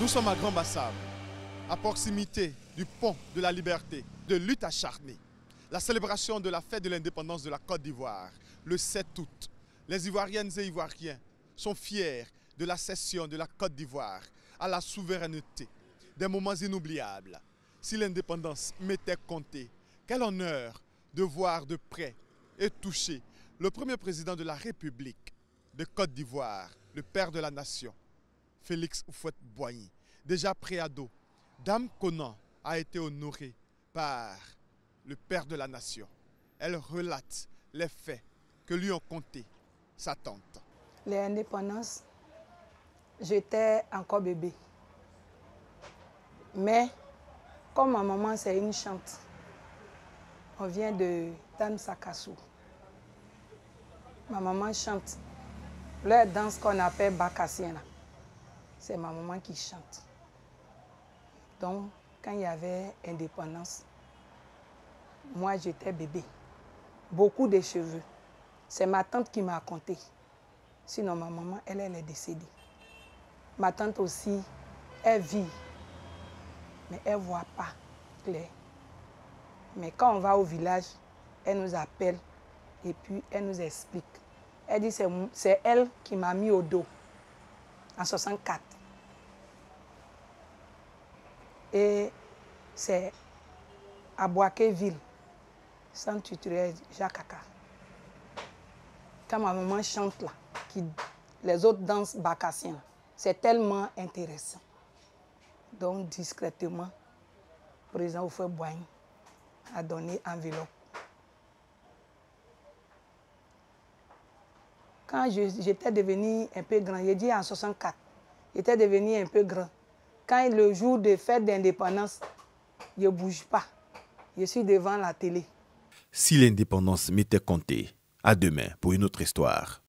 Nous sommes à Grand Bassam, à proximité du pont de la Liberté, de lutte acharnée. La célébration de la fête de l'indépendance de la Côte d'Ivoire, le 7 août. Les Ivoiriennes et Ivoiriens sont fiers de la cession de la Côte d'Ivoire à la souveraineté. Des moments inoubliables. Si l'indépendance m'était comptée, quel honneur de voir de près et toucher le premier président de la République de Côte d'Ivoire, le père de la nation, Félix Houphouët-Boigny. Déjà préado, Dame Conan a été honorée par le père de la nation. Elle relate les faits que lui ont contés sa tante. L'indépendance, j'étais encore bébé. Mais comme ma maman c'est une chante, on vient de Dame Sakassou. Ma maman chante. Leur danse qu'on appelle Bakassiena, c'est ma maman qui chante. Donc, quand il y avait indépendance, moi j'étais bébé. Beaucoup de cheveux. C'est ma tante qui m'a raconté. Sinon, ma maman, elle est décédée. Ma tante aussi, elle vit, mais elle ne voit pas clair. Mais quand on va au village, elle nous appelle et puis elle nous explique. Elle dit c'est elle qui m'a mis au dos en 64. Et c'est à Boakéville, centre culturel Jacques Aka. Quand ma maman chante là, les autres dansent Bakassienne, c'est tellement intéressant. Donc discrètement, le président Houphouët-Boigny a donné enveloppe. Quand j'étais devenu un peu grand, j'ai dit en 64, j'étais devenu un peu grand. Quand le jour de fête d'indépendance, je ne bouge pas. Je suis devant la télé. Si l'indépendance m'était comptée, à demain pour une autre histoire.